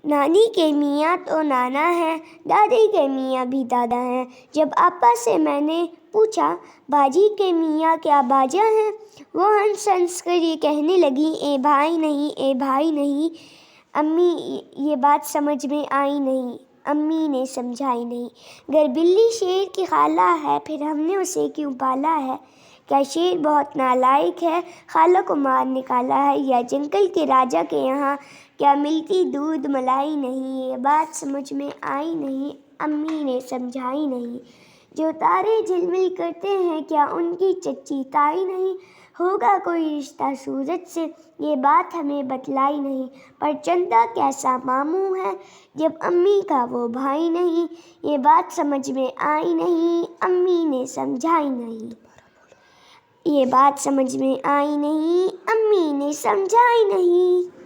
نانی کے میاں تو نانا ہیں، دادی کے میاں بھی دادا ہیں۔ جب آپا سے میں نے پوچھا باجی کے میاں کیا باجا ہیں، وہ ہنس ہنس کر یہ کہنے لگی اے بھائی نہیں، اے بھائی نہیں۔ امی یہ بات سمجھ میں آئی نہیں، امی نے سمجھائی نہیں۔ گر بلی شیر کی خالہ ہے پھر ہم نے اسے کیوں پالا ہے؟ کیا شیر بہت نالائق ہے، خالہ کو مار نکالا ہے؟ یا جنگل کے راجا کے یہاں کیا ملتی دودھ ملائی نہیں؟ یہ بات سمجھ میں آئی نہیں، امی نے سمجھائی نہیں۔ جو تارے جھلمل کرتے ہیں کیا ان کی چچی تائی نہیں؟ ہوگا کوئی رشتہ سورج سے، یہ بات ہمیں بتلائی نہیں۔ پر چندا کیسا ماموں ہے جب امی کا وہ بھائی نہیں؟ یہ بات سمجھ میں آئی نہیں، امی نے سمجھائی نہیں۔ یہ بات سمجھ میں آئی نہیں، امی نے سمجھائی نہیں۔